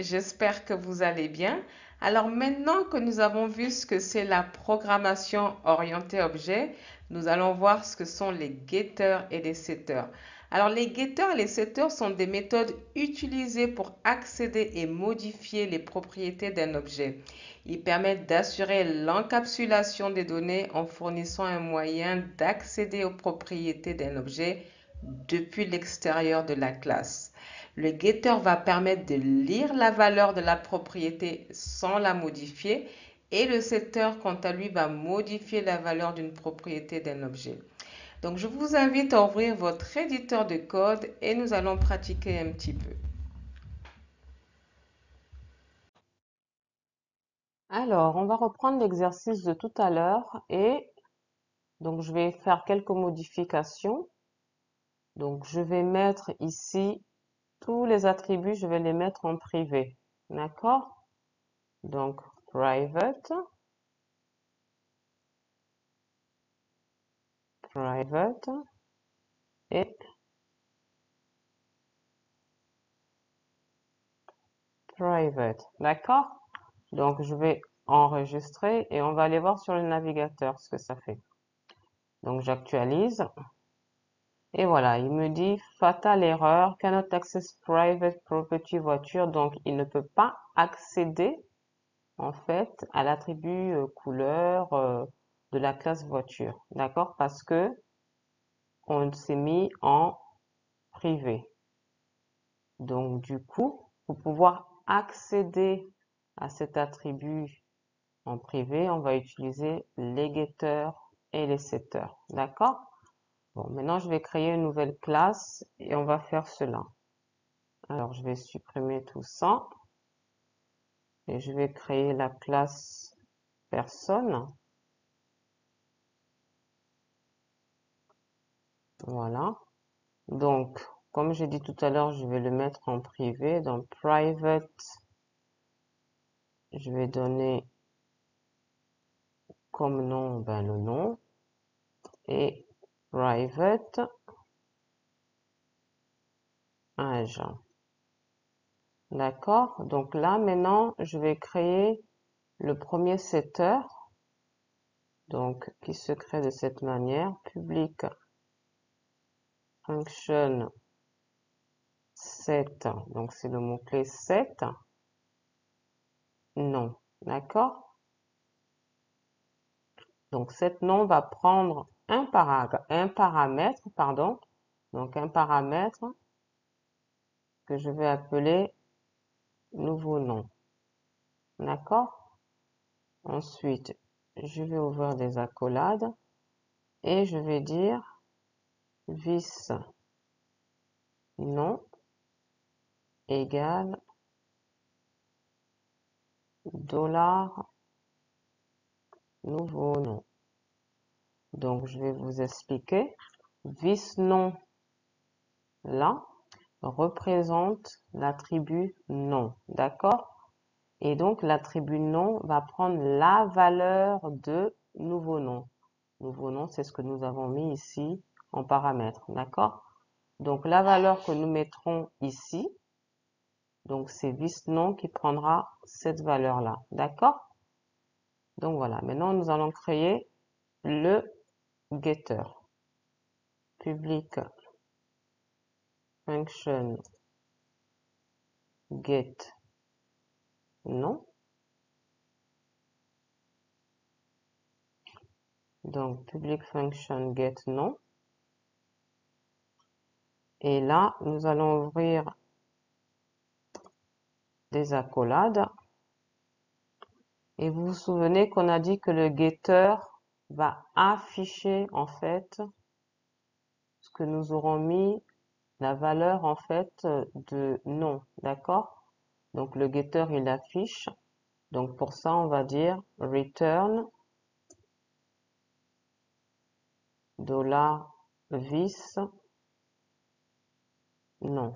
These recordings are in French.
j'espère que vous allez bien. Alors maintenant que nous avons vu ce que c'est la programmation orientée objet, nous allons voir ce que sont les getters et les setters. Alors les getters et les setters sont des méthodes utilisées pour accéder et modifier les propriétés d'un objet. Ils permettent d'assurer l'encapsulation des données en fournissant un moyen d'accéder aux propriétés d'un objet depuis l'extérieur de la classe. Le getter va permettre de lire la valeur de la propriété sans la modifier et le setter, quant à lui, va modifier la valeur d'une propriété d'un objet. Donc, je vous invite à ouvrir votre éditeur de code et nous allons pratiquer un petit peu. Alors, on va reprendre l'exercice de tout à l'heure et donc je vais faire quelques modifications. Donc, je vais mettre ici tous les attributs, je vais les mettre en privé. D'accord? Donc, private, private et private. D'accord? Donc, je vais enregistrer et on va aller voir sur le navigateur ce que ça fait. Donc, j'actualise. Et voilà, il me dit fatal erreur, cannot access private property voiture. Donc, il ne peut pas accéder, en fait, à l'attribut couleur de la classe voiture. D'accord? Parce que on s'est mis en privé. Donc, du coup, pour pouvoir accéder à cet attribut en privé, on va utiliser les getters et les setters. D'accord? Bon, maintenant, je vais créer une nouvelle classe et on va faire cela. Alors, je vais supprimer tout ça et je vais créer la classe personne. Voilà. Donc, comme j'ai dit tout à l'heure, je vais le mettre en privé. Donc, private, je vais donner comme nom, le nom. Et private, agent. D'accord? Donc là, maintenant, je vais créer le premier setter. Donc, qui se crée de cette manière. Public function set. Donc, c'est le mot-clé set. Non. D'accord? Donc, cet nom va prendre un paramètre, pardon. Donc, un paramètre que je vais appeler nouveau nom. D'accord? Ensuite, je vais ouvrir des accolades et je vais dire vis nom égale dollar nouveau nom. Donc, je vais vous expliquer. Vis nom là représente l'attribut nom. D'accord? Et donc, l'attribut nom va prendre la valeur de nouveau nom. Nouveau nom, c'est ce que nous avons mis ici en paramètre. D'accord? Donc, la valeur que nous mettrons ici, donc c'est visNom qui prendra cette valeur-là. D'accord? Donc, voilà. Maintenant, nous allons créer le getter. Public function get nom. Donc, public function get nom. Et là, nous allons ouvrir des accolades. Et vous vous souvenez qu'on a dit que le getter va afficher, en fait, ce que nous aurons mis, la valeur, en fait, de nom. D'accord? Donc, le getter, il affiche. Donc, pour ça, on va dire return $vis nom.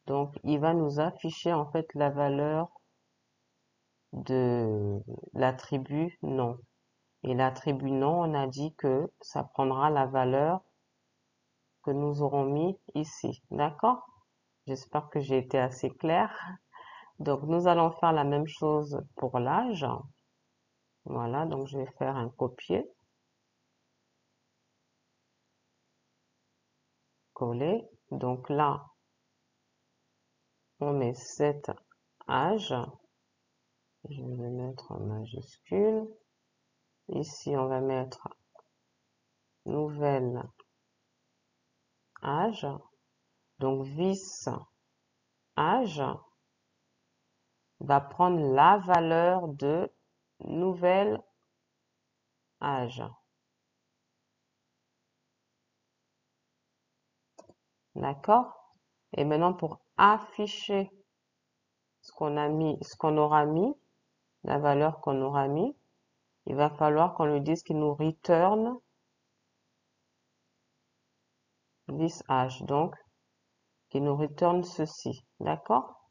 Donc, il va nous afficher, en fait, la valeur de l'attribut nom. Et l'attribut nom, on a dit que ça prendra la valeur que nous aurons mis ici. D'accord? J'espère que j'ai été assez claire. Donc, nous allons faire la même chose pour l'âge. Voilà, donc je vais faire un copier, coller. Donc là, on met cet âge. Je vais le mettre en majuscule. Ici, on va mettre nouvel âge. Donc, vis âge va prendre la valeur de nouvel âge. D'accord? Et maintenant, pour afficher ce qu'on aura mis, la valeur qu'on aura mis, il va falloir qu'on lui dise qu'il nous return this âge. Donc, qu'il nous returne ceci. D'accord?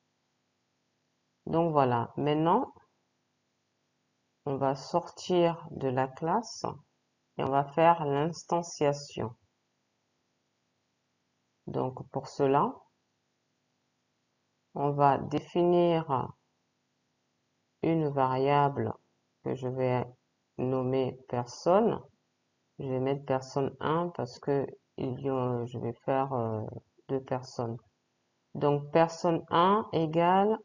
Donc voilà. Maintenant, on va sortir de la classe et on va faire l'instanciation. Donc, pour cela, on va définir une variable que je vais nommer personne. Je vais mettre personne 1 parce que je vais faire deux personnes. Donc, personne 1 égale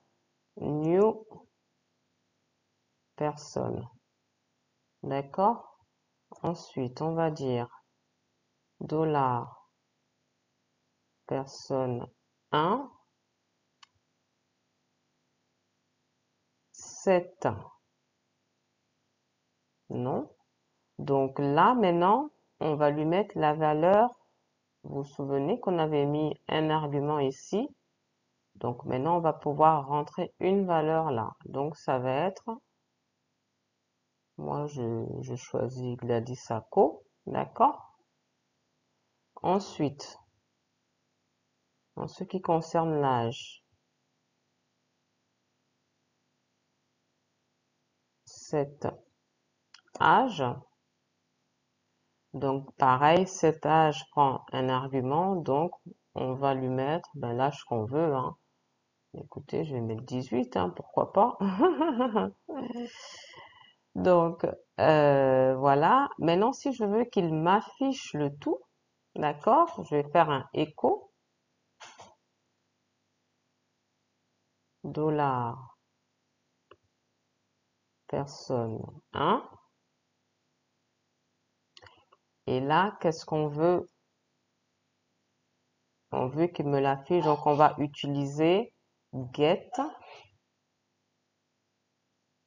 new person. D'accord? Ensuite, on va dire dollar personne 1 7 non. Donc là, maintenant, on va lui mettre la valeur. Vous vous souvenez qu'on avait mis un argument ici. Donc maintenant, on va pouvoir rentrer une valeur là. Donc ça va être, moi je choisis Gladys Sacco, d'accord? Ensuite, en ce qui concerne l'âge, cet âge, donc pareil, cet âge prend un argument, donc on va lui mettre l'âge qu'on veut. Hein. Écoutez, je vais mettre 18, hein, pourquoi pas. Donc, voilà. Maintenant, si je veux qu'il m'affiche le tout, d'accord, je vais faire un écho. Dollar personne 1. Et là, qu'est-ce qu'on veut? On veut qu'il me l'affiche, donc on va utiliser get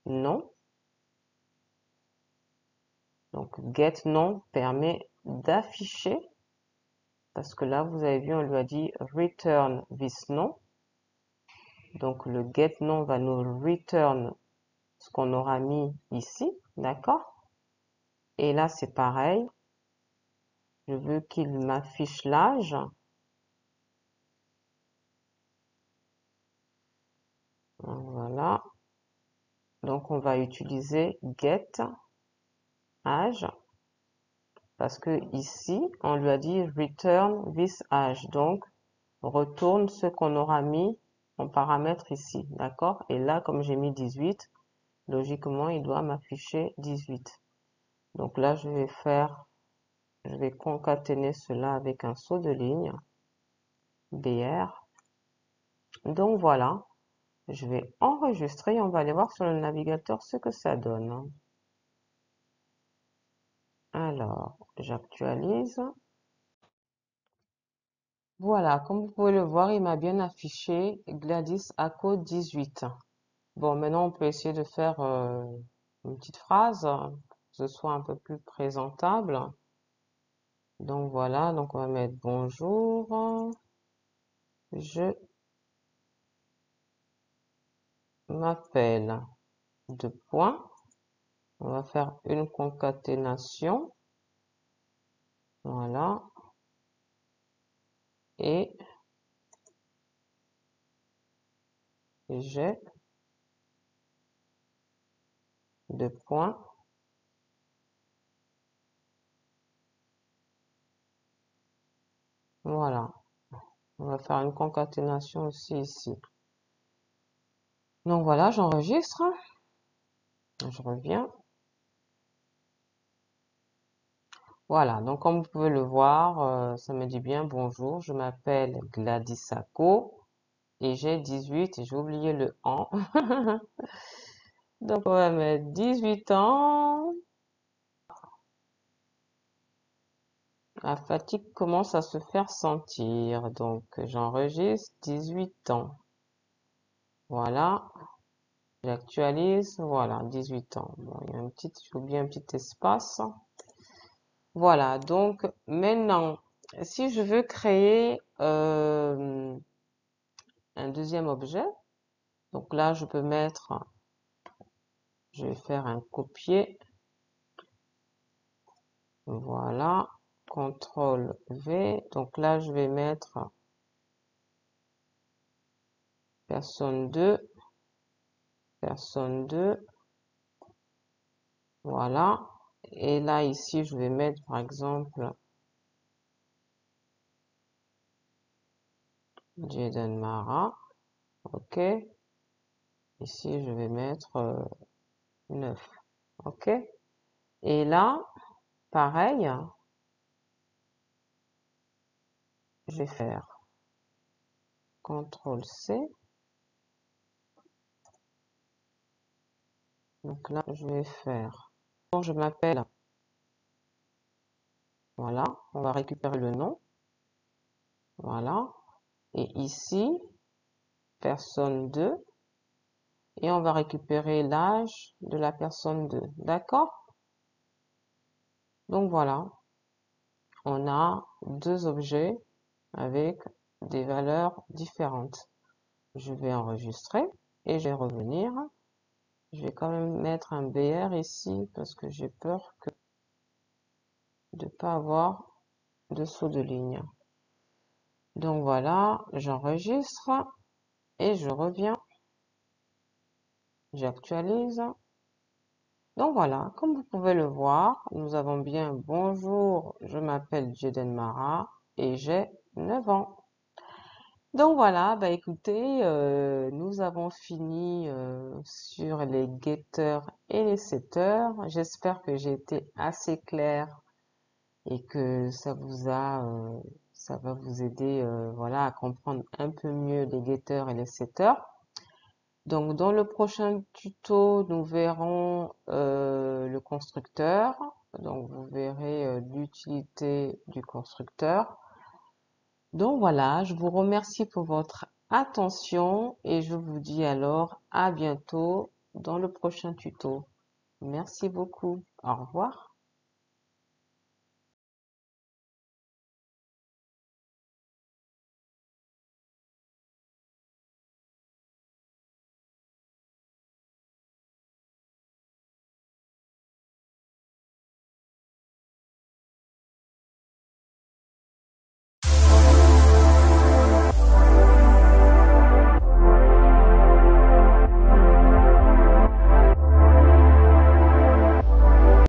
non. Donc get non permet d'afficher, parce que là, vous avez vu, on lui a dit return this non. Donc le get non va nous return ce qu'on aura mis ici, d'accord? Et là, c'est pareil. Je veux qu'il m'affiche l'âge. Voilà. Donc, on va utiliser get âge parce que ici, on lui a dit return this âge. Donc, retourne ce qu'on aura mis en paramètre ici. D'accord? Et là, comme j'ai mis 18, logiquement, il doit m'afficher 18. Donc là, je vais concaténer cela avec un saut de ligne. BR. Donc voilà. Je vais enregistrer, on va aller voir sur le navigateur ce que ça donne. Alors, j'actualise. Voilà, comme vous pouvez le voir, il m'a bien affiché Gladys Acco 18. Bon, maintenant on peut essayer de faire une petite phrase, que ce soit un peu plus présentable. Donc voilà, donc on va mettre bonjour, je m'appelle, deux points. On va faire une concaténation. Voilà. Et j'ai deux points. Voilà. On va faire une concaténation aussi ici. Donc voilà, j'enregistre. Je reviens. Voilà, donc comme vous pouvez le voir, ça me dit bien bonjour, je m'appelle Gladys Sacco et j'ai 18 et j'ai oublié le an. Donc on va mettre 18 ans. La fatigue commence à se faire sentir, donc j'enregistre 18 ans. Voilà, j'actualise, voilà, 18 ans. Bon, il y a un petit, j'ai oublié un petit espace. Voilà, donc maintenant, si je veux créer un deuxième objet, donc là je peux mettre, je vais faire un copier, voilà, CTRL V, donc là je vais mettre personne 2, personne 2, voilà, et là ici je vais mettre par exemple Jaden Mara, ok, ici je vais mettre 9, ok, et là pareil, je vais faire CTRL C, donc là je vais faire, bon, je m'appelle, voilà, on va récupérer le nom, voilà, et ici, personne 2, et on va récupérer l'âge de la personne 2, d'accord? Donc voilà, on a deux objets avec des valeurs différentes. Je vais enregistrer et je vais revenir. Je vais quand même mettre un BR ici parce que j'ai peur de ne pas avoir de saut de ligne. Donc voilà, j'enregistre et je reviens. J'actualise. Donc voilà, comme vous pouvez le voir, nous avons bien bonjour, je m'appelle Jaden Mara et j'ai 9 ans. Donc voilà, bah écoutez, nous avons fini sur les getters et les setters. J'espère que j'ai été assez claire et que ça va vous aider, voilà, à comprendre un peu mieux les getters et les setters. Donc dans le prochain tuto, nous verrons le constructeur. Donc vous verrez l'utilité du constructeur. Donc voilà, je vous remercie pour votre attention et je vous dis alors à bientôt dans le prochain tuto. Merci beaucoup. Au revoir.